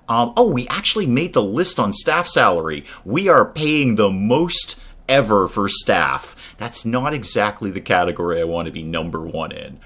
Oh, we actually made the list on staff salary. We are paying the most ever for staff. That's not exactly the category I want to be number one in.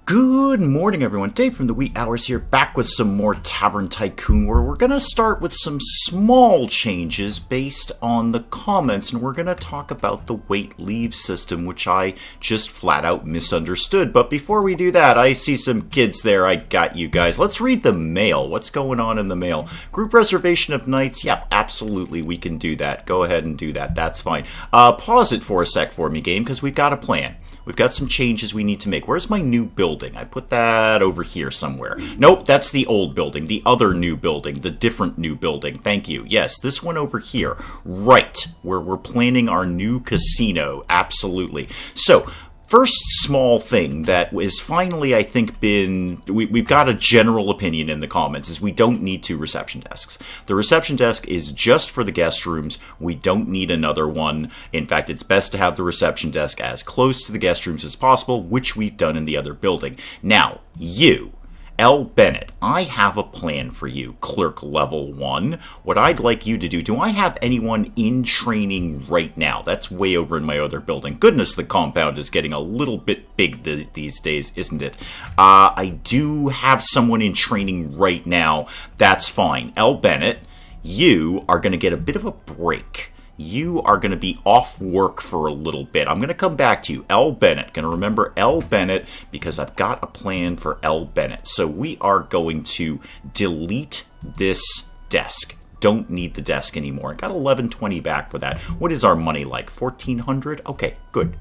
Good morning, everyone. Dave from the Wee Hours here, back with some more Tavern Tycoon, where we're going to start with some small changes based on the comments, and we're going to talk about the wait leave system, which I just flat out misunderstood. But before we do that, I see some kids there. I got you guys. Let's read the mail. What's going on in the mail? Group reservation of nights? Yep, absolutely, we can do that. Go ahead and do that. That's fine. Pause it for a sec for me, game, because we've got a plan. We've got some changes we need to make. Where's my new building? I put that over here somewhere. Nope, that's the old building. The other new building. The different new building. Thank you. Yes, this one over here. Right, where we're planning our new casino. Absolutely. So, first small thing that is finally, I think, we've got a general opinion in the comments, is we don't need 2 reception desks. The reception desk is just for the guest rooms. We don't need another one. In fact, it's best to have the reception desk as close to the guest rooms as possible, which we've done in the other building. Now, you, L. Bennett, I have a plan for you, Clerk Level 1. What I'd like you to do I have anyone in training right now? That's way over in my other building. Goodness, the compound is getting a little bit big these days, isn't it? I do have someone in training right now. That's fine. L. Bennett, you are going to get a bit of a break. You are going to be off work for a little bit. I'm going to come back to you. L. Bennett. Going to remember L. Bennett because I've got a plan for L. Bennett. So we are going to delete this desk. Don't need the desk anymore. I got 1120 back for that. What is our money like? 1400? Okay, good.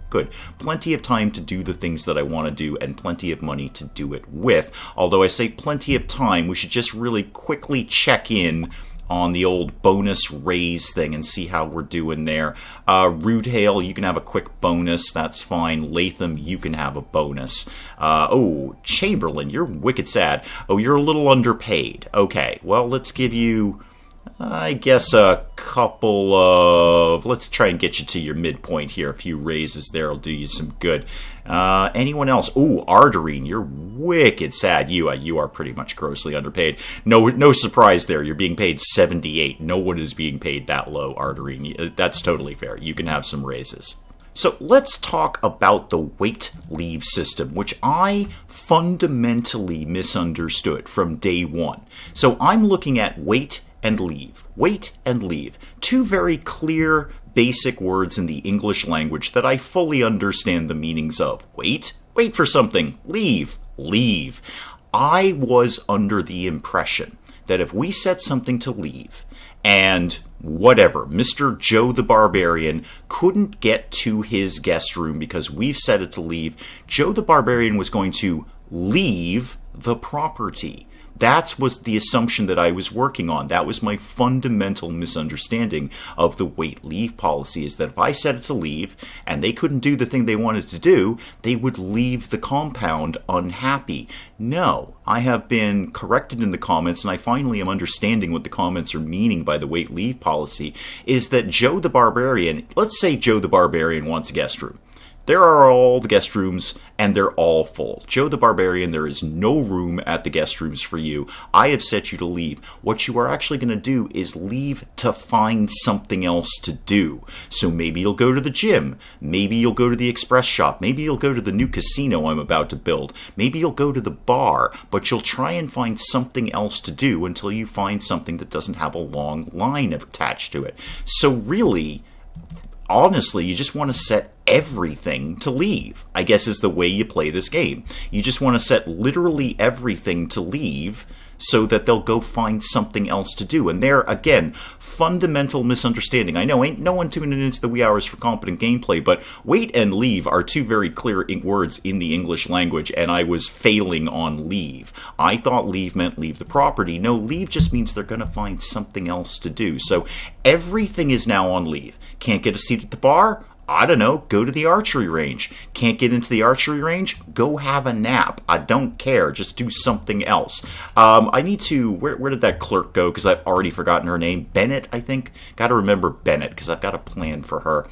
Plenty of time to do the things that I want to do and plenty of money to do it with. Although I say plenty of time, we should just really quickly check in on the old bonus raise thing and see how we're doing there. Rude Hail, you can have a quick bonus. That's fine. Latham, you can have a bonus. Oh, Chamberlain, you're wicked sad. Oh, you're a little underpaid. Okay, well, let's give you, I guess, a couple of... Let's try and get you to your midpoint here. A few raises there will do you some good. Anyone else? Ooh, Arderine, you're wicked sad. You are pretty much grossly underpaid. No surprise there. You're being paid 78. No one is being paid that low, Arderine. That's totally fair. You can have some raises. So let's talk about the wait leave system, which I fundamentally misunderstood from day one. So I'm looking at wait and leave. Wait and leave. 2 very clear, basic words in the English language that I fully understand the meanings of. Wait for something. Leave. I was under the impression that if we set something to leave, and whatever, Mr. Joe the Barbarian couldn't get to his guest room because we've set it to leave, Joe the Barbarian was going to leave the property. That was the assumption that I was working on. That was my fundamental misunderstanding of the wait leave policy, is that if I set it to leave and they couldn't do the thing they wanted to do, they would leave the compound unhappy. No, I have been corrected in the comments, and I finally am understanding what the comments are meaning by the wait leave policy, is that Joe the Barbarian, let's say Joe the Barbarian wants a guest room. There are all the guest rooms, and they're all full. Joe the Barbarian, there is no room at the guest rooms for you. I have set you to leave. What you are actually going to do is leave to find something else to do. So maybe you'll go to the gym. Maybe you'll go to the express shop. Maybe you'll go to the new casino I'm about to build. Maybe you'll go to the bar, but you'll try and find something else to do until you find something that doesn't have a long line attached to it. So really, honestly, you just want to set everything to leave, I guess, is the way you play this game. You just want to set literally everything to leave so that they'll go find something else to do. And there, again, fundamental misunderstanding. I know ain't no one tuning into the wee hours for competent gameplay, but wait and leave are 2 very clear words in the English language, and I was failing on leave. I thought leave meant leave the property. No, leave just means they're going to find something else to do. So everything is now on leave. Can't get a seat at the bar? I don't know, go to the archery range. Can't get into the archery range? Go have a nap. I don't care. Just do something else. I need to... Where did that clerk go? Because I've already forgotten her name. Bennett, I think? Got to remember Bennett, because I've got a plan for her.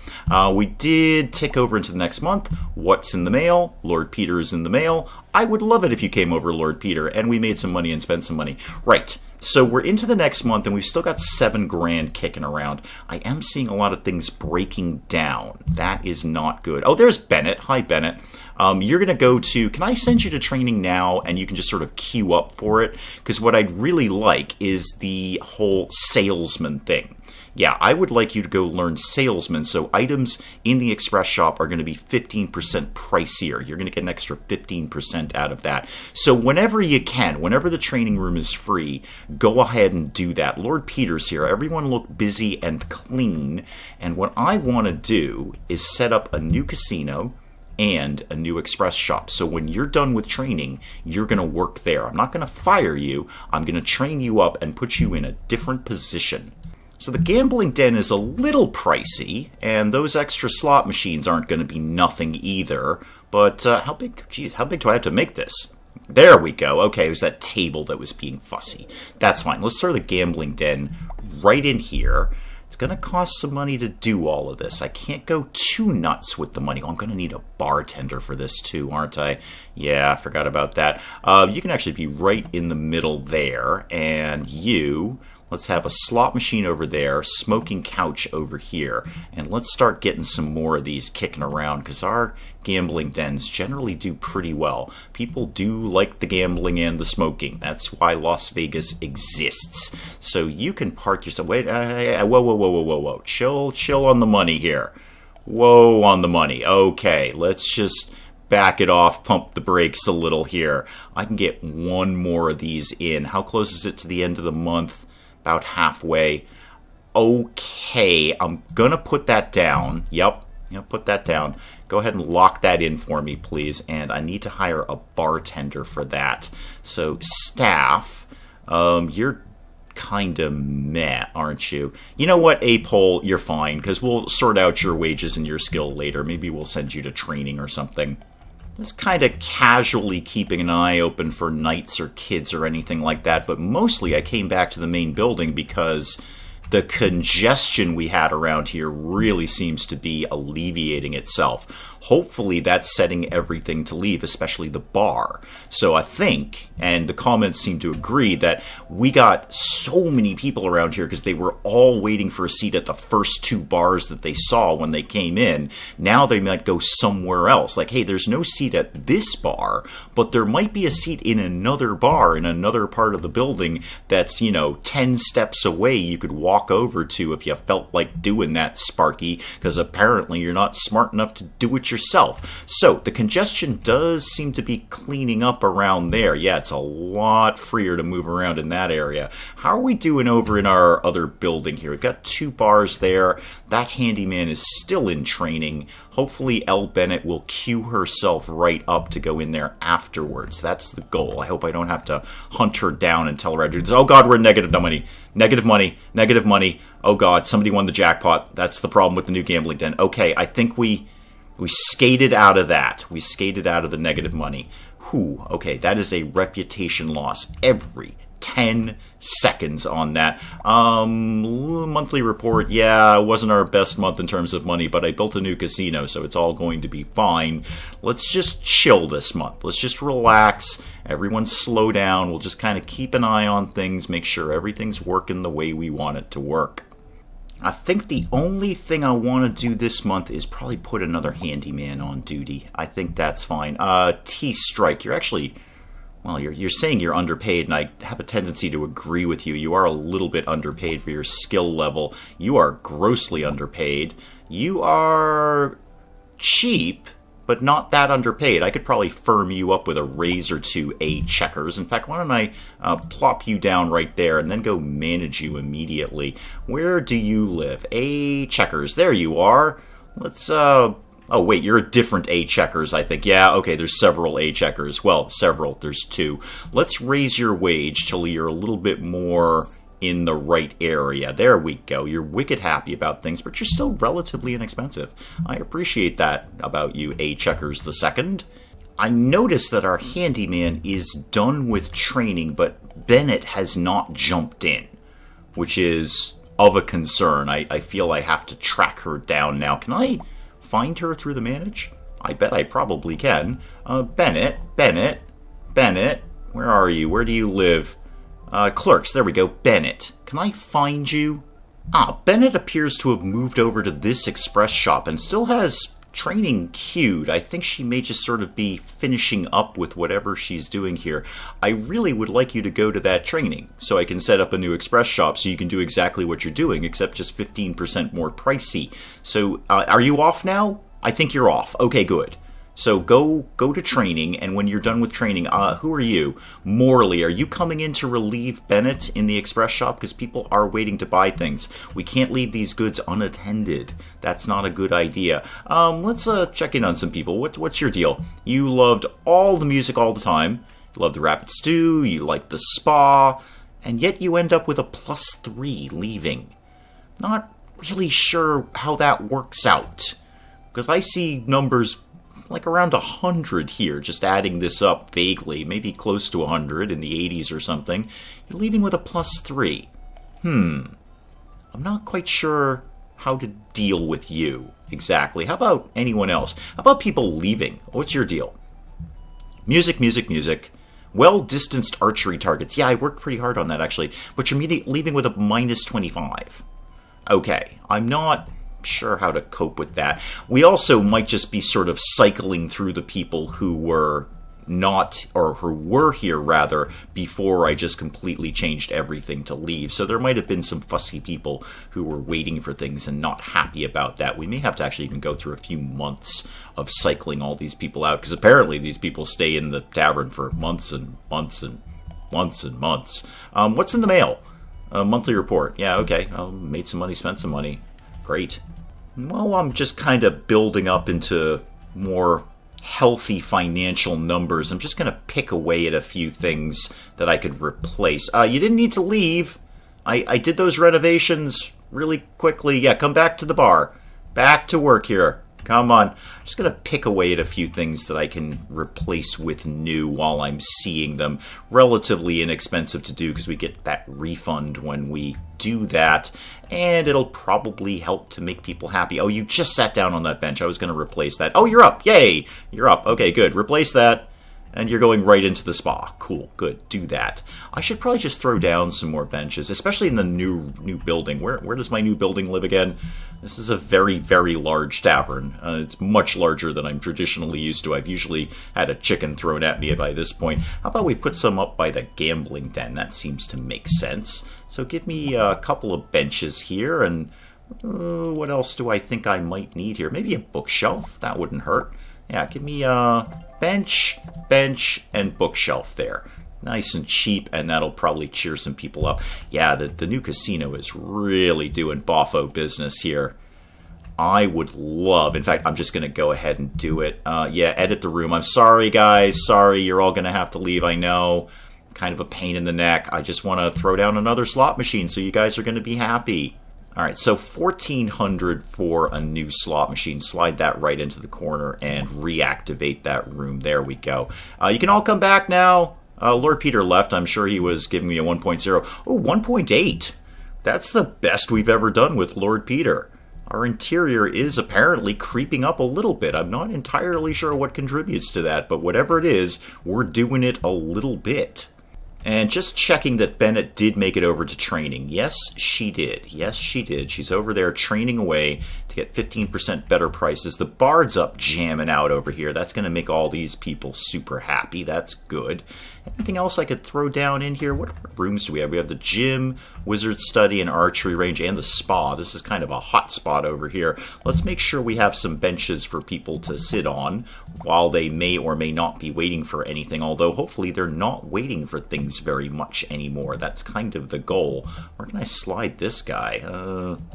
We did tick over into the next month. What's in the mail? Lord Peter is in the mail. I would love it if you came over, Lord Peter, and we made some money and spent some money. Right. So we're into the next month, and we've still got 7 grand kicking around. I am seeing a lot of things breaking down. That is not good. Oh, there's Bennett. Hi, Bennett. You're going to go to... Can I send you to training now, and you can just sort of queue up for it? Because what I'd really like is the whole salesman thing. Yeah, I would like you to go learn salesman, so items in the express shop are going to be 15% pricier. You're going to get an extra 15% out of that. So whenever you can, whenever the training room is free, go ahead and do that. Lord Peter's here. Everyone look busy and clean. And what I want to do is set up a new casino and a new express shop. So when you're done with training, you're going to work there. I'm not going to fire you. I'm going to train you up and put you in a different position. So the gambling den is a little pricey, and those extra slot machines aren't going to be nothing either. But how big do I have to make this? There we go. Okay, it was that table that was being fussy. That's fine. Let's throw the gambling den right in here. It's going to cost some money to do all of this. I can't go too nuts with the money. Oh, I'm going to need a bartender for this too, aren't I? Yeah, I forgot about that. You can actually be right in the middle there, and you... Let's have a slot machine over there, smoking couch over here, and let's start getting some more of these kicking around, because our gambling dens generally do pretty well. People do like the gambling and the smoking. That's why Las Vegas exists. So you can park yourself... Wait, whoa. Chill on the money here. Whoa on the money. Okay, let's just... back it off, pump the brakes a little here. I can get one more of these in. How close is it to the end of the month? About halfway. Okay, I'm gonna put that down. Yep, put that down. Go ahead and lock that in for me, please. And I need to hire a bartender for that. So, staff, you're kind of meh, aren't you? You know what, Ape-hole, you're fine, because we'll sort out your wages and your skill later. Maybe we'll send you to training or something. Just kind of casually keeping an eye open for knights or kids or anything like that, but mostly I came back to the main building because the congestion we had around here really seems to be alleviating itself. Hopefully that's setting everything to leave, especially the bar. So I think, and the comments seem to agree, that we got so many people around here because they were all waiting for a seat at the first 2 bars that they saw when they came in. Now they might go somewhere else. Like, hey, there's no seat at this bar, but there might be a seat in another bar in another part of the building that's, 10 steps away you could walk over to if you felt like doing that, Sparky, because apparently you're not smart enough to do it yourself. So the congestion does seem to be cleaning up around there. Yeah, it's a lot freer to move around in that area. How are we doing over in our other building here? We've got 2 bars there. That handyman is still in training. Hopefully Elle Bennett will queue herself right up to go in there afterwards. That's the goal. I hope I don't have to hunt her down and tell her I do this. Oh god, we're in negative money. Negative money. Oh god, somebody won the jackpot. That's the problem with the new gambling den. Okay, I think we skated out of that. We skated out of the negative money. Whew, okay, that is a reputation loss every 10 seconds on that. Monthly report, yeah, it wasn't our best month in terms of money, but I built a new casino, so it's all going to be fine. Let's just chill this month. Let's just relax. Everyone slow down. We'll just kind of keep an eye on things, make sure everything's working the way we want it to work. I think the only thing I want to do this month is probably put another handyman on duty. I think that's fine. T-Strike, you're actually... Well, you're saying you're underpaid, and I have a tendency to agree with you. You are a little bit underpaid for your skill level. You are grossly underpaid. You are cheap, but not that underpaid. I could probably firm you up with a raise or 2 A checkers. In fact, why don't I plop you down right there and then go manage you immediately. Where do you live? A checkers. There you are. Let's... Oh, wait, you're a different A checkers, I think. Yeah, okay, there's several A checkers. Well, several. There's 2. Let's raise your wage till you're a little bit more in the right area. There we go. You're wicked happy about things, but you're still relatively inexpensive. I appreciate that about you, A checkers the second. I noticed that our handyman is done with training, but Bennett has not jumped in, which is of a concern. I feel I have to track her down now. Can I... find her through the manage? I bet I probably can. Bennett, Bennett, where are you? Where do you live? Clerks, there we go. Bennett, can I find you? Bennett appears to have moved over to this express shop and still has training queued. I think she may just sort of be finishing up with whatever she's doing here. I really would like you to go to that training so I can set up a new express shop so you can do exactly what you're doing, except just 15% more pricey. So, are you off now? I think you're off. Okay, good. So go to training, and when you're done with training, who are you? Morley, are you coming in to relieve Bennett in the express shop? Because people are waiting to buy things. We can't leave these goods unattended. That's not a good idea. Let's check in on some people. What's your deal? You loved all the music all the time. You loved the rapid stew. You liked the spa. And yet you end up with a +3 leaving. Not really sure how that works out. Because I see numbers like around 100 here, just adding this up vaguely, maybe close to 100 in the 80s or something. You're leaving with a +3. I'm not quite sure how to deal with you exactly. How about anyone else? How about people leaving? What's your deal? Music, music, music. Well-distanced archery targets. Yeah, I worked pretty hard on that, actually. But you're leaving with a -25. Okay, I'm not sure how to cope with that. We also might just be sort of cycling through the people who were not, or who were here rather, before I just completely changed everything to leave. So there might have been some fussy people who were waiting for things and not happy about that. We may have to actually even go through a few months of cycling all these people out, because apparently these people stay in the tavern for months and months and months and months. What's in the mail? A monthly report. Yeah, okay. Made some money, spent some money. Great. Well, I'm just kind of building up into more healthy financial numbers. I'm just going to pick away at a few things that I could replace. You didn't need to leave. I did those renovations really quickly. Yeah, come back to the bar. Back to work here. Come on. I'm just going to pick away at a few things that I can replace with new while I'm seeing them. Relatively inexpensive to do because we get that refund when we do that. And it'll probably help to make people happy. Oh, you just sat down on that bench. I was going to replace that. Oh, you're up. Yay. You're up. Okay, good. Replace that. And you're going right into the spa. Cool. Good. Do that. I should probably just throw down some more benches, especially in the new building. Where does my new building live again? This is a very, very large tavern. It's much larger than I'm traditionally used to. I've usually had a chicken thrown at me by this point. How about we put some up by the gambling den? That seems to make sense. So give me a couple of benches here, and what else do I think I might need here? Maybe a bookshelf. That wouldn't hurt. Yeah, give me a bench, and bookshelf there. Nice and cheap, and that'll probably cheer some people up. Yeah, the new casino is really doing boffo business here. I would love, in fact, I'm just going to go ahead and do it. Yeah, edit the room. I'm sorry, guys. Sorry, you're all going to have to leave, I know. Kind of a pain in the neck. I just want to throw down another slot machine so you guys are going to be happy. All right, so 1,400 for a new slot machine. Slide that right into the corner and reactivate that room. There we go. You can all come back now. Lord Peter left. I'm sure he was giving me a 1.0. Oh, 1.8. That's the best we've ever done with Lord Peter. Our interior is apparently creeping up a little bit. I'm not entirely sure what contributes to that, but whatever it is, we're doing it a little bit. And just checking that Bennett did make it over to training. Yes, she did. Yes, she did. She's over there training away to get 15% better prices. The bard's up jamming out over here. That's going to make all these people super happy. That's good. Anything else I could throw down in here? What rooms do we have? We have the gym, wizard study, and archery range, and the spa. This is kind of a hot spot over here. Let's make sure we have some benches for people to sit on while they may or may not be waiting for anything, although hopefully they're not waiting for things very much anymore. That's kind of the goal. Where can I slide this guy?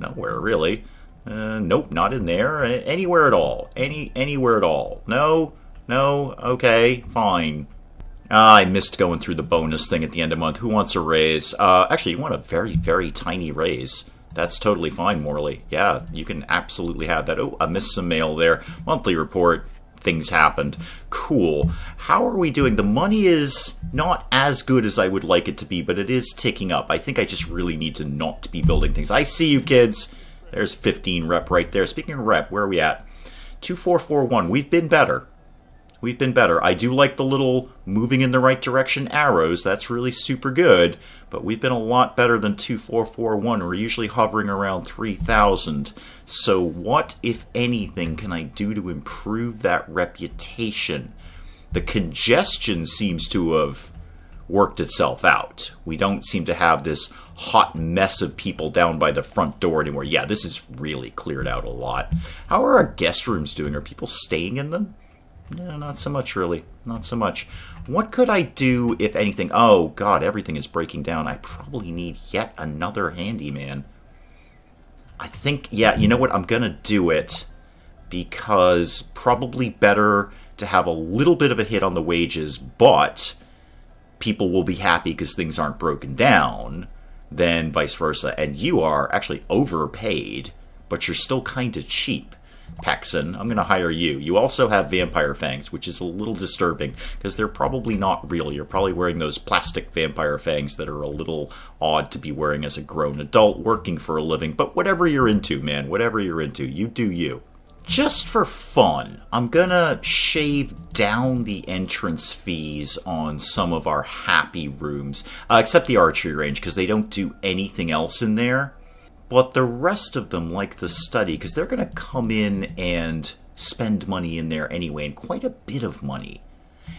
Nowhere, really. Nope, not in there. Anywhere at all. Anywhere at all. No, okay, fine. I missed going through the bonus thing at the end of the month. Who wants a raise? Actually, you want a very, very tiny raise. That's totally fine, Morley. Yeah, you can absolutely have that. Oh, I missed some mail there. Monthly report. Things happened. Cool. How are we doing? The money is not as good as I would like it to be, but it is ticking up. I think I just really need to not be building things. I see you, kids. There's 15 rep right there. Speaking of rep, where are we at? 2441. We've been better. We've been better. I do like the little moving in the right direction arrows. That's really super good. But we've been a lot better than 2441. We're usually hovering around 3,000. So what, if anything, can I do to improve that reputation? The congestion seems to have worked itself out. We don't seem to have this hot mess of people down by the front door anymore. Yeah, this is really cleared out a lot. How are our guest rooms doing? Are people staying in them? No, not so much, really. Not so much. What could I do, if anything? Oh, God, everything is breaking down. I probably need yet another handyman. I think, yeah, you know what? I'm going to do it because probably better to have a little bit of a hit on the wages, but people will be happy because things aren't broken down, than vice versa. And you are actually overpaid, but you're still kind of cheap. Paxson, I'm going to hire you. You also have vampire fangs, which is a little disturbing because they're probably not real. You're probably wearing those plastic vampire fangs that are a little odd to be wearing as a grown adult working for a living. But whatever you're into, man, whatever you're into, you do you. Just for fun, I'm going to shave down the entrance fees on some of our happy rooms, except the archery range because they don't do anything else in there. But the rest of them, like the study, because they're going to come in and spend money in there anyway, and quite a bit of money.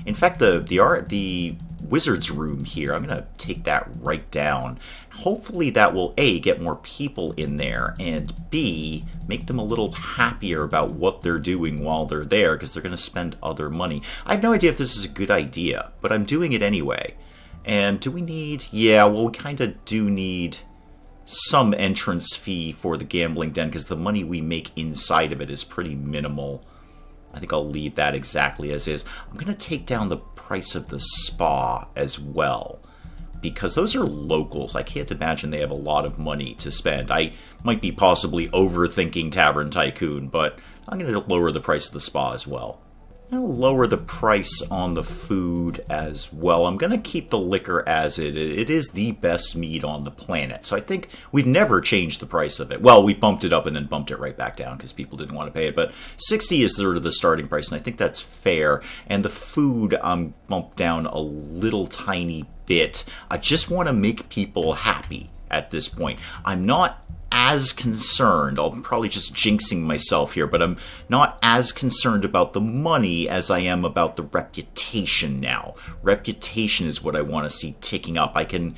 In fact, the wizard's room here, I'm going to take that right down. Hopefully that will, A, get more people in there, and B, make them a little happier about what they're doing while they're there, because they're going to spend other money. I have no idea if this is a good idea, but I'm doing it anyway. And do we need... Yeah, well, we kind of do need some entrance fee for the gambling den because the money we make inside of it is pretty minimal. I think I'll leave that exactly as is. I'm going to take down the price of the spa as well because those are locals. I can't imagine they have a lot of money to spend. I might be possibly overthinking Tavern Tycoon, but I'm going to lower the price of the spa as well. I'll lower the price on the food as well. I'm going to keep the liquor as it is. It is the best mead on the planet. So I think we've never changed the price of it. Well, we bumped it up and then bumped it right back down because people didn't want to pay it. But 60 is sort of the starting price, and I think that's fair. And the food, I'm bumped down a little tiny bit. I just want to make people happy at this point. I'm not as concerned, I'm probably just jinxing myself here, but I'm not as concerned about the money as I am about the reputation now. Reputation is what I want to see ticking up. I can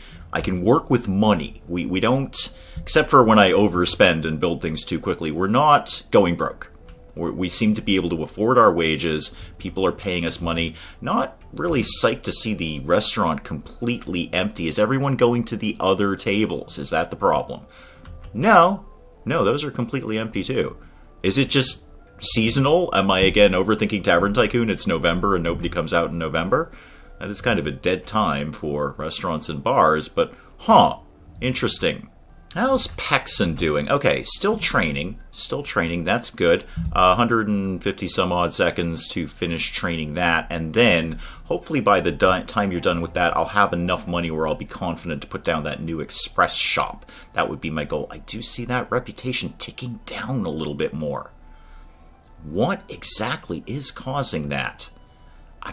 work with money. We don't, except for when I overspend and build things too quickly, we're not going broke. We seem to be able to afford our wages. People are paying us money. Not really psyched to see the restaurant completely empty. Is everyone going to the other tables? Is that the problem? No, those are completely empty too. Is it just seasonal? Am I again overthinking Tavern Tycoon? It's November and nobody comes out in November? That is kind of a dead time for restaurants and bars, but interesting. How's Paxson doing? Okay, still training, that's good. 150 some odd seconds to finish training that, and then hopefully by the time you're done with that, I'll have enough money where I'll be confident to put down that new express shop. That would be my goal. I do see that reputation ticking down a little bit more. What exactly is causing that? I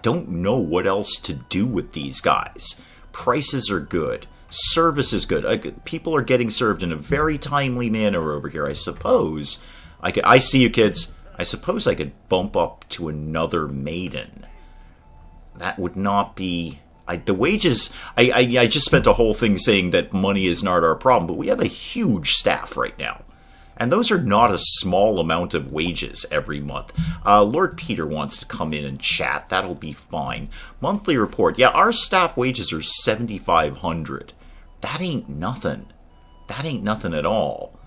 don't know what else to do with these guys. Prices are good. Service is good. People are getting served in a very timely manner over here. I suppose I see you kids. I suppose I could bump up to another maiden. That would not be... the wages... I just spent a whole thing saying that money is not our problem, but we have a huge staff right now. And those are not a small amount of wages every month. Lord Peter wants to come in and chat. That'll be fine. Monthly report. Yeah, our staff wages are $7,500. That ain't nothing. That ain't nothing at all.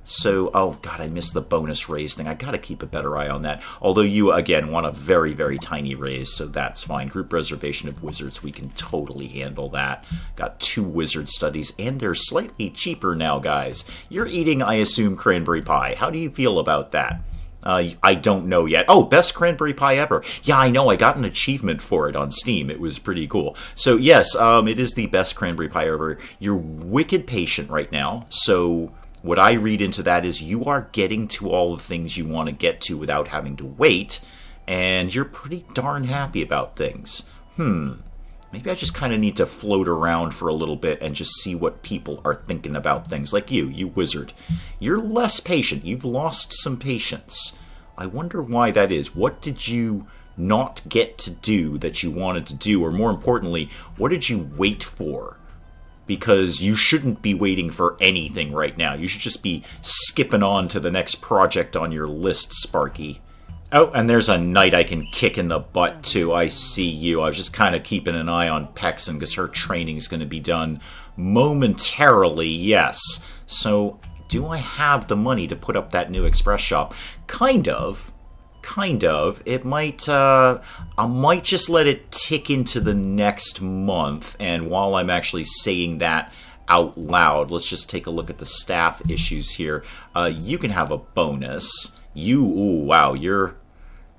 So, oh god, I missed the bonus raise thing. I gotta keep a better eye on that. Although you, again, want a very, very tiny raise, so that's fine. Group reservation of wizards, we can totally handle that. Got 2 wizard studies, and they're slightly cheaper now, guys. You're eating, I assume, cranberry pie. How do you feel about that? I don't know yet. Oh, best cranberry pie ever. Yeah, I know. I got an achievement for it on Steam. It was pretty cool. So, yes, it is the best cranberry pie ever. You're wicked patient right now, so... What I read into that is you are getting to all the things you want to get to without having to wait, and you're pretty darn happy about things. Maybe I just kind of need to float around for a little bit and just see what people are thinking about things. Like you wizard. You're less patient. You've lost some patience. I wonder why that is. What did you not get to do that you wanted to do? Or more importantly, what did you wait for? Because you shouldn't be waiting for anything right now. You should just be skipping on to the next project on your list, Sparky. Oh, and there's a knight I can kick in the butt, too. I see you. I was just kind of keeping an eye on Pexon because her training is going to be done momentarily, yes. So, do I have the money to put up that new express shop? Kind of. It might, I might just let it tick into the next month. And while I'm actually saying that out loud, let's just take a look at the staff issues here. You can have a bonus. Wow,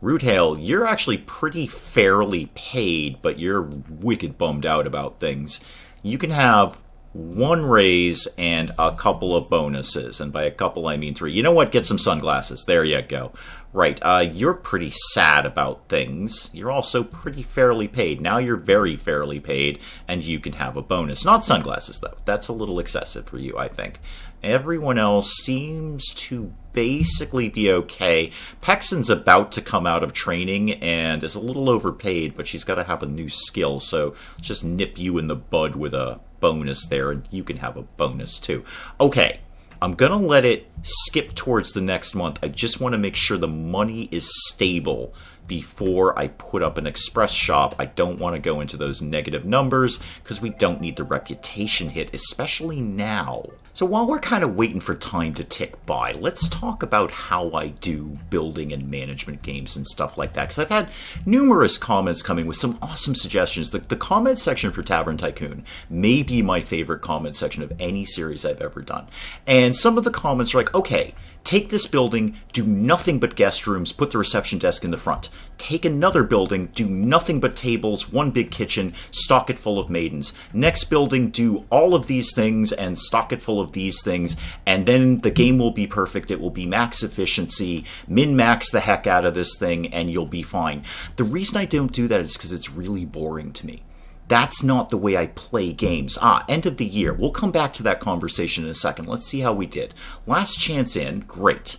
Roothail, you're actually pretty fairly paid, but you're wicked bummed out about things. You can have one raise and a couple of bonuses, and by a couple I mean 3. You know what? Get some sunglasses. There you go. Right, you're pretty sad about things. You're also pretty fairly paid. Now you're very fairly paid, and you can have a bonus. Not sunglasses, though. That's a little excessive for you, I think. Everyone else seems to basically be okay. Pexon's about to come out of training and is a little overpaid, but she's got to have a new skill, so just nip you in the bud with a bonus there, and you can have a bonus too. Okay, I'm going to let it skip towards the next month. I just want to make sure the money is stable before I put up an express shop. I don't want to go into those negative numbers because we don't need the reputation hit, especially now. So while we're kind of waiting for time to tick by, let's talk about how I do building and management games and stuff like that. Because I've had numerous comments coming with some awesome suggestions. The comment section for Tavern Tycoon may be my favorite comment section of any series I've ever done. And some of the comments are like, okay, take this building, do nothing but guest rooms, put the reception desk in the front. Take another building, do nothing but tables, one big kitchen, stock it full of maidens. Next building, do all of these things and stock it full of these things, and then the game will be perfect. It will be max efficiency, min-max the heck out of this thing, and you'll be fine. The reason I don't do that is because it's really boring to me. That's not the way I play games. End of the year. We'll come back to that conversation in a second. Let's see how we did. Last chance in. Great.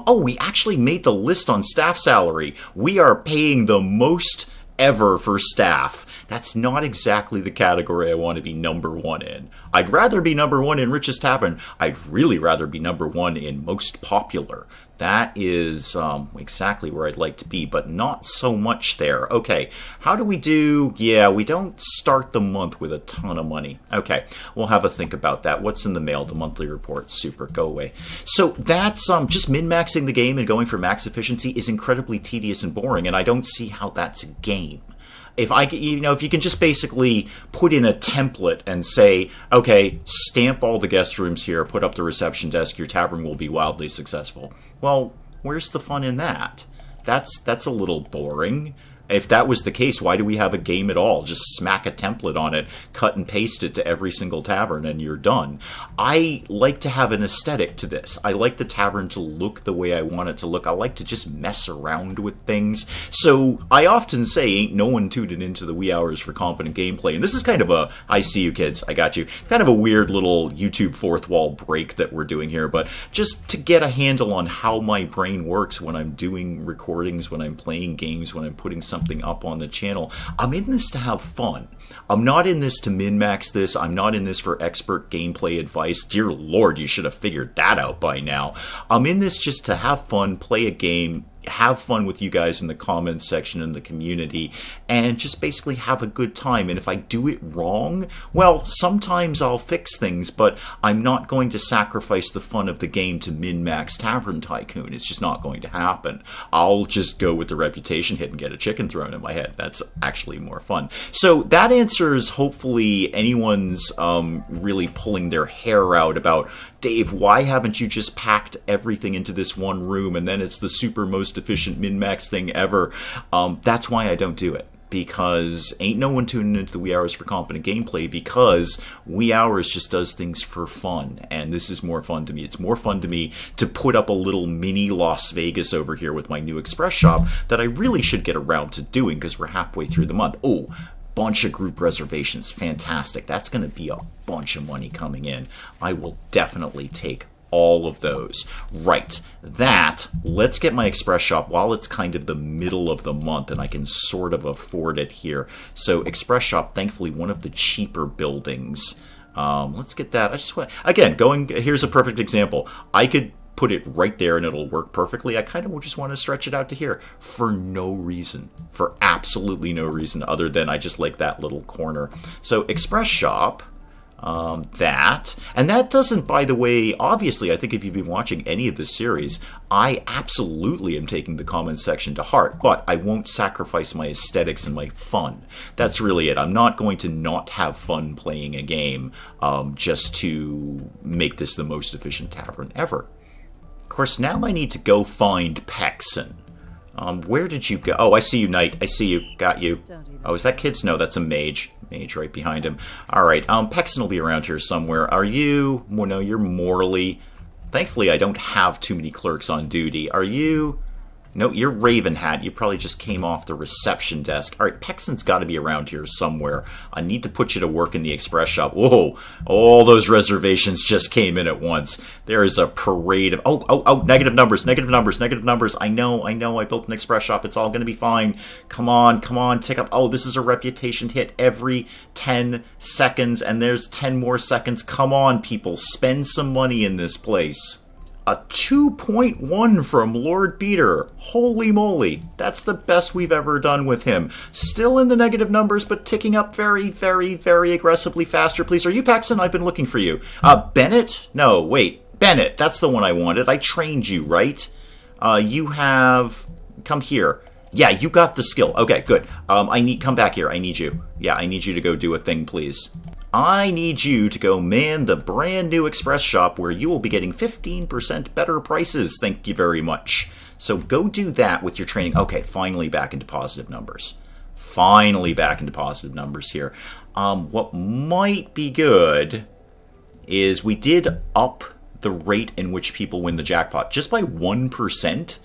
We actually made the list on staff salary. We are paying the most ever for staff. That's not exactly the category I want to be number 1 in. I'd rather be number 1 in Richest Tavern. I'd really rather be number 1 in Most Popular. That is exactly where I'd like to be, but not so much there. Okay, how do we do? Yeah, we don't start the month with a ton of money. Okay, we'll have a think about that. What's in the mail? The monthly report. Super, go away. So that's just min-maxing the game and going for max efficiency is incredibly tedious and boring, and I don't see how that's a game. If you can just basically put in a template and say, okay, stamp all the guest rooms here, put up the reception desk, your tavern will be wildly successful. Well, where's the fun in that? That's a little boring. If that was the case, why do we have a game at all? Just smack a template on it, cut and paste it to every single tavern, and you're done. I like to have an aesthetic to this. I like the tavern to look the way I want it to look. I like to just mess around with things. So I often say, ain't no one tuning into the wee hours for competent gameplay. And this is kind of I see you kids, I got you, kind of a weird little YouTube fourth wall break that we're doing here. But just to get a handle on how my brain works when I'm doing recordings, when I'm playing games, when I'm putting something up on the channel. I'm in this to have fun. I'm not in this to min-max this. I'm not in this for expert gameplay advice. Dear Lord, you should have figured that out by now. I'm in this just to have fun, play a game, have fun with you guys in the comments section in the community, and just basically have a good time. And if I do it wrong, well, sometimes I'll fix things, but I'm not going to sacrifice the fun of the game to min-max Tavern Tycoon. It's just not going to happen. I'll just go with the reputation hit and get a chicken thrown in my head. That's actually more fun. So that answers hopefully anyone's really pulling their hair out about, Dave, why haven't you just packed everything into this one room and then it's the super most efficient min-max thing ever? That's why I don't do it. because ain't no one tuning into the wee hours for competent gameplay, because wee hours just does things for fun, and this is more fun to me. It's more fun to me to put up a little mini Las Vegas over here with my new express shop that I really should get around to doing because we're halfway through the month. Oh, bunch of group reservations. Fantastic. That's going to be a bunch of money coming in. I will definitely take all of those. Right. Let's get my express shop while it's kind of the middle of the month and I can sort of afford it here. So express shop, thankfully one of the cheaper buildings. Let's get that. I just want, again, here's a perfect example. I could put it right there and it'll work perfectly. I kind of just want to stretch it out to here for no reason, for absolutely no reason other than I just like that little corner. So express shop, and that doesn't, by the way, obviously, I think if you've been watching any of this series, I absolutely am taking the comments section to heart, but I won't sacrifice my aesthetics and my fun. That's really it. I'm not going to not have fun playing a game just to make this the most efficient tavern ever. Of course, now I need to go find Pexon. Where did you go? Oh, I see you, Knight. I see you. Got you. Oh, is that kids? No, that's a mage. Mage right behind him. All right, Pexon will be around here somewhere. Are you? Well, no, you're Morley. Thankfully, I don't have too many clerks on duty. Are you? No, you're Raven Hat. You probably just came off the reception desk. All right, Pexon's got to be around here somewhere. I need to put you to work in the express shop. Whoa, all those reservations just came in at once. There is a parade of... Oh, negative numbers. I know. I built an express shop. It's all going to be fine. Come on, tick up. Oh, this is a reputation hit every 10 seconds, and there's 10 more seconds. Come on, people. Spend some money in this place. A 2.1 from Lord Beater. Holy moly. That's the best we've ever done with him. Still in the negative numbers, but ticking up very, very, very aggressively faster. Please, are you Pexon? I've been looking for you. Bennett? No, wait. Bennett. That's the one I wanted. I trained you, right? You have... Come here. Yeah, you got the skill. Okay, good. Come back here. I need you. Yeah, I need you to go do a thing, please. I need you to go man the brand new express shop where you will be getting 15% better prices. Thank you very much. So go do that with your training. Okay, finally back into positive numbers. Here. What might be good is we did up the rate in which people win the jackpot just by 1%.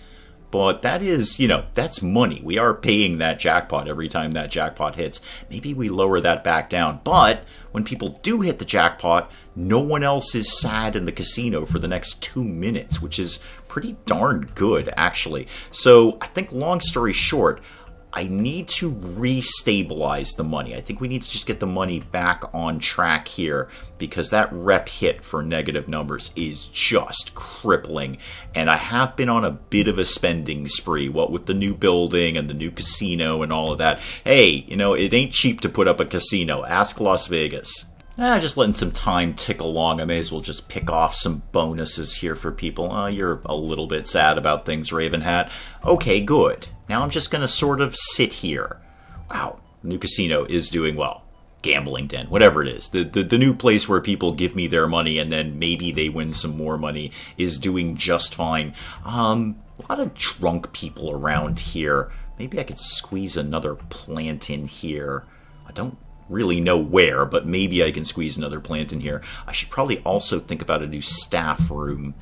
But that is, that's money. We are paying that jackpot every time that jackpot hits. Maybe we lower that back down. But when people do hit the jackpot, no one else is sad in the casino for the next 2 minutes, which is pretty darn good, actually. So I think, long story short, I need to restabilize the money. I think we need to just get the money back on track here because that rep hit for negative numbers is just crippling. And I have been on a bit of a spending spree, what with the new building and the new casino and all of that. Hey, it ain't cheap to put up a casino. Ask Las Vegas. Just letting some time tick along. I may as well just pick off some bonuses here for people. You're a little bit sad about things, Raven Hat. Okay, good. Now I'm just going to sort of sit here. Wow, new casino is doing well. Gambling den, whatever it is. The new place where people give me their money and then maybe they win some more money is doing just fine. A lot of drunk people around here. Maybe I could squeeze another plant in here. I don't really know where, but maybe I can squeeze another plant in here. I should probably also think about a new staff room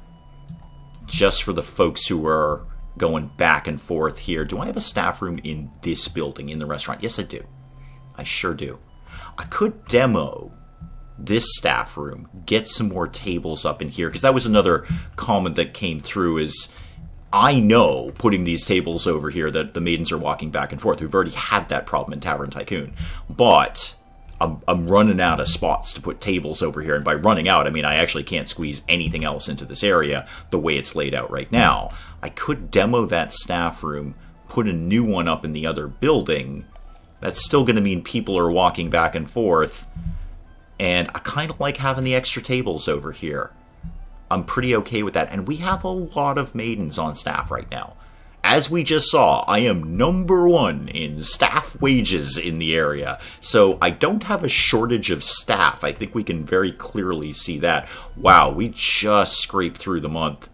just for the folks who are going back and forth here. Do I have a staff room in this building, in the restaurant? Yes, I do. I sure do. I could demo this staff room, get some more tables up in here, because that was another comment that came through is, I know putting these tables over here that the maidens are walking back and forth. We've already had that problem in Tavern Tycoon. But I'm running out of spots to put tables over here. And by running out, I mean I actually can't squeeze anything else into this area the way it's laid out right now. I could demo that staff room, put a new one up in the other building. That's still going to mean people are walking back and forth. And I kind of like having the extra tables over here. I'm pretty okay with that. And we have a lot of maidens on staff right now. As we just saw, I am #1 in staff wages in the area. So I don't have a shortage of staff. I think we can very clearly see that. Wow, we just scraped through the month.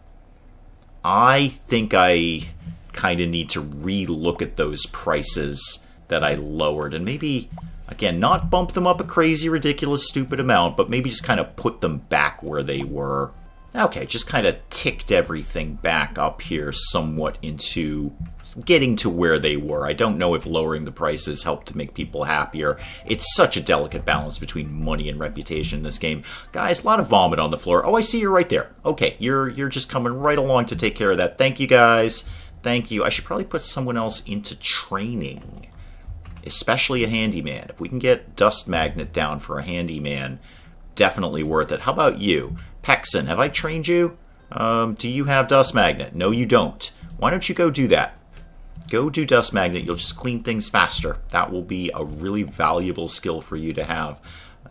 I think I kind of need to re-look at those prices that I lowered. And maybe, again, not bump them up a crazy, ridiculous, stupid amount, but maybe just kind of put them back where they were. Okay, just kind of ticked everything back up here somewhat into getting to where they were. I don't know if lowering the prices helped to make people happier. It's such a delicate balance between money and reputation in this game. Guys, a lot of vomit on the floor. Oh, I see you're right there. Okay, you're just coming right along to take care of that. Thank you, guys. Thank you. I should probably put someone else into training, especially a handyman. If we can get Dust Magnet down for a handyman, definitely worth it. How about you? Pexon, have I trained you? Do you have Dust Magnet? No, you don't. Why don't you go do that? Go do Dust Magnet. You'll just clean things faster. That will be a really valuable skill for you to have.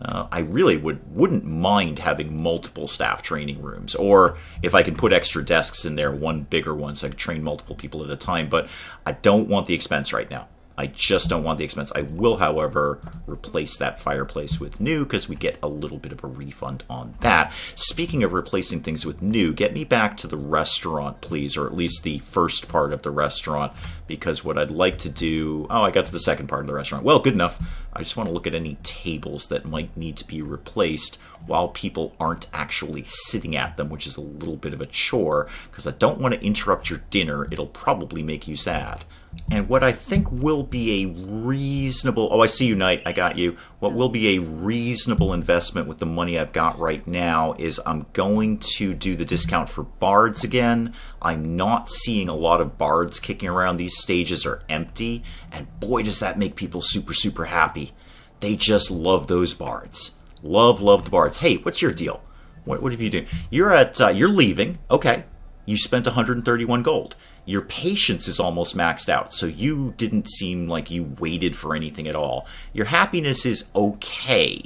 I really wouldn't mind having multiple staff training rooms, or if I can put extra desks in there, one bigger one, so I can train multiple people at a time. But I don't want the expense right now. I just don't want the expense. I will, however, replace that fireplace with new, because we get a little bit of a refund on that. Speaking of replacing things with new, get me back to the restaurant, please, or at least the first part of the restaurant, because what I'd like to do... Oh, I got to the second part of the restaurant. Well, good enough. I just want to look at any tables that might need to be replaced while people aren't actually sitting at them, which is a little bit of a chore, because I don't want to interrupt your dinner. It'll probably make you sad. And what I think will be a reasonable... Oh, I see you, Knight. I got you. What will be a reasonable investment with the money I've got right now is I'm going to do the discount for bards again. I'm not seeing a lot of bards kicking around. These stages are empty. And boy, does that make people super, super happy. They just love those bards. Love the bards. Hey, what's your deal? What have you done? You're leaving. Okay. You spent 131 gold. Your patience is almost maxed out, so you didn't seem like you waited for anything at all. Your happiness is okay.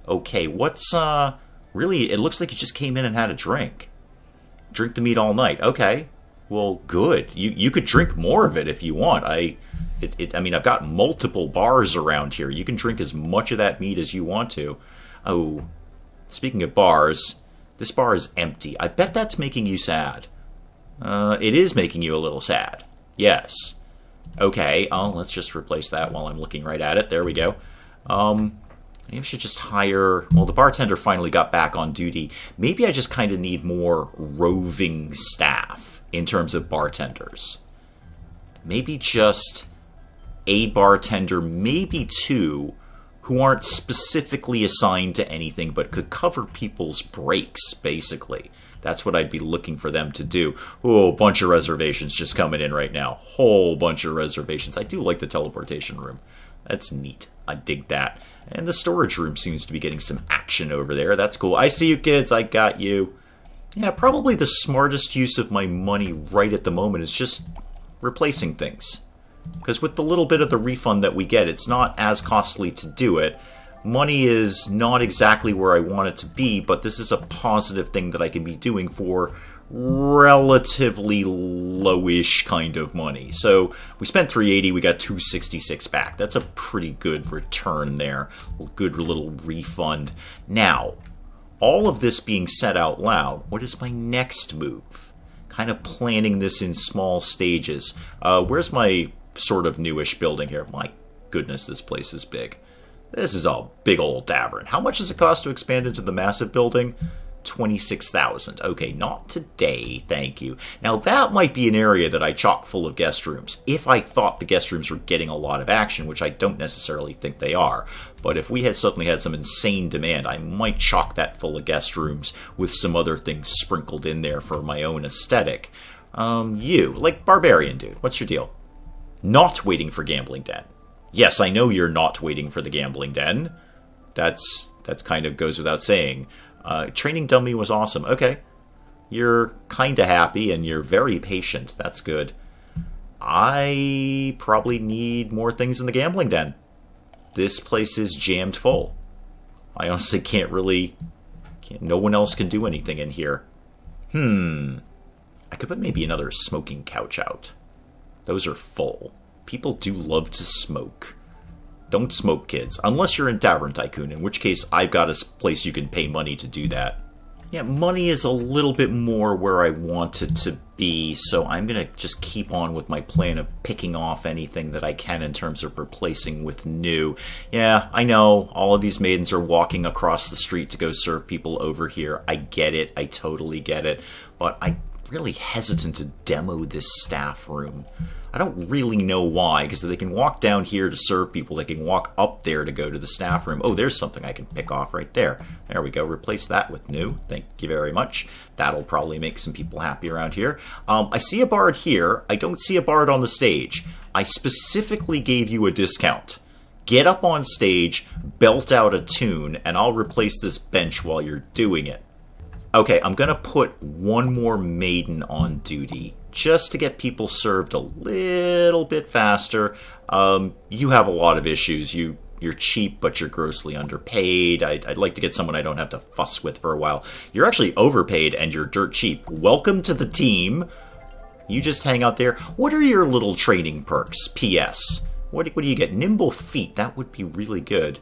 Okay, what's, really, it looks like you just came in and had a drink. Drink the meat all night. Okay, well, good. You could drink more of it if you want. I mean, I've got multiple bars around here. You can drink as much of that meat as you want to. Oh, speaking of bars, this bar is empty. I bet that's making you sad. It is making you a little sad. Yes. Okay, let's just replace that while I'm looking right at it. There we go. Maybe I should just hire... Well, the bartender finally got back on duty. Maybe I just kind of need more roving staff in terms of bartenders. Maybe just a bartender, maybe two, who aren't specifically assigned to anything but could cover people's breaks, basically. That's what I'd be looking for them to do. Oh, a bunch of reservations just coming in right now. Whole bunch of reservations. I do like the teleportation room. That's neat. I dig that. And the storage room seems to be getting some action over there. That's cool. I see you, kids. I got you. Yeah, probably the smartest use of my money right at the moment is just replacing things. Because with the little bit of the refund that we get, it's not as costly to do it. Money is not exactly where I want it to be, but this is a positive thing that I can be doing for relatively lowish kind of money. So we spent 380, we got 266 back. That's a pretty good return there. A good little refund. Now, all of this being said out loud, what is my next move? Kind of planning this in small stages. Where's my sort of newish building here? My goodness, this place is big. This is a big old tavern. How much does it cost to expand into the massive building? 26,000. Okay, not today, thank you. Now that might be an area that I chock full of guest rooms, if I thought the guest rooms were getting a lot of action, which I don't necessarily think they are. But if we had suddenly had some insane demand, I might chock that full of guest rooms with some other things sprinkled in there for my own aesthetic. You, like Barbarian Dude, what's your deal? Not waiting for Gambling Den. Yes, I know you're not waiting for the Gambling Den. That's kind of goes without saying. Training Dummy was awesome. Okay. You're kind of happy and you're very patient. That's good. I probably need more things in the Gambling Den. This place is jammed full. I honestly can't really... no one else can do anything in here. I could put maybe another smoking couch out. Those are full. People do love to smoke. Don't smoke, kids. Unless you're in Tavern Tycoon, in which case I've got a place you can pay money to do that. Yeah, money is a little bit more where I want it to be, so I'm going to just keep on with my plan of picking off anything that I can in terms of replacing with new. Yeah, I know, all of these maidens are walking across the street to go serve people over here. I get it, I totally get it, but I'm really hesitant to demo this staff room. I don't really know why, because they can walk down here to serve people, they can walk up there to go to the staff room. Oh, there's something I can pick off right there. There we go, replace that with new. Thank you very much. That'll probably make some people happy around here. I see a bard here. I don't see a bard on the stage. I specifically gave you a discount. Get up on stage, belt out a tune, and I'll replace this bench while you're doing it. Okay, I'm going to put one more maiden on duty, just to get people served a little bit faster. You have a lot of issues. You're cheap, but you're grossly underpaid. I'd like to get someone I don't have to fuss with for a while. You're actually overpaid, and you're dirt cheap. Welcome to the team. You just hang out there. What are your little training perks? P.S. What do you get? Nimble feet. That would be really good.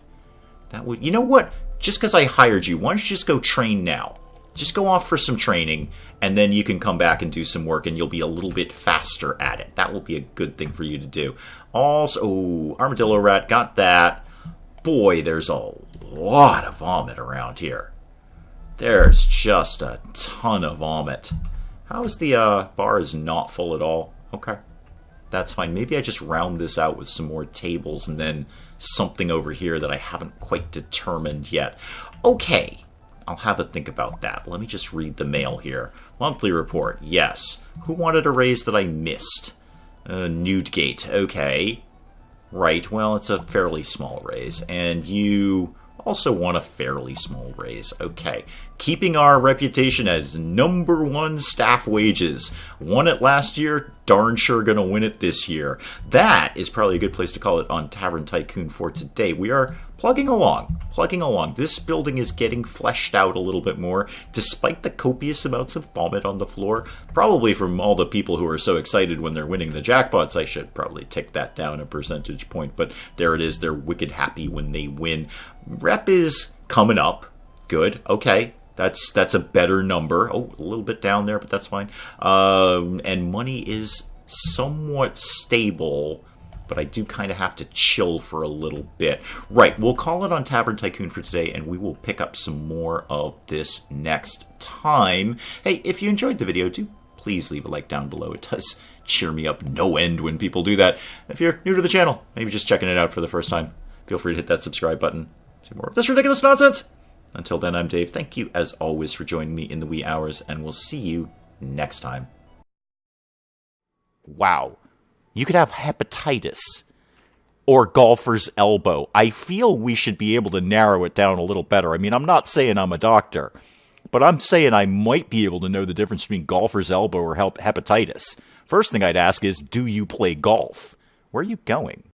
That would. You know what? Just because I hired you, why don't you just go train now? Just go off for some training, and then you can come back and do some work, and you'll be a little bit faster at it. That will be a good thing for you to do. Also, oh, armadillo rat, got that. Boy, there's a lot of vomit around here. There's just a ton of vomit. How is the bar is not full at all? Okay, that's fine. Maybe I just round this out with some more tables, and then something over here that I haven't quite determined yet. Okay. I'll have a think about that. Let me just read the mail here. Monthly report, yes. Who wanted a raise that I missed? Newtgate, okay. Right, well, it's a fairly small raise. And you also want a fairly small raise. Okay. Keeping our reputation as #1 staff wages. Won it last year, darn sure gonna win it this year. That is probably a good place to call it on Tavern Tycoon for today. We are plugging along. This building is getting fleshed out a little bit more, despite the copious amounts of vomit on the floor. Probably from all the people who are so excited when they're winning the jackpots. I should probably tick that down a percentage point, but there it is. They're wicked happy when they win. Rep is coming up. Good. Okay. That's a better number. Oh, a little bit down there, but that's fine. And money is somewhat stable, but I do kind of have to chill for a little bit. Right, we'll call it on Tavern Tycoon for today, and we will pick up some more of this next time. Hey, if you enjoyed the video, do please leave a like down below. It does cheer me up no end when people do that. If you're new to the channel, maybe just checking it out for the first time, feel free to hit that subscribe button. See more of this ridiculous nonsense. Until then, I'm Dave. Thank you, as always, for joining me in the wee hours, and we'll see you next time. Wow. You could have hepatitis or golfer's elbow. I feel we should be able to narrow it down a little better. I mean, I'm not saying I'm a doctor, but I'm saying I might be able to know the difference between golfer's elbow or hepatitis. First thing I'd ask is, do you play golf? Where are you going?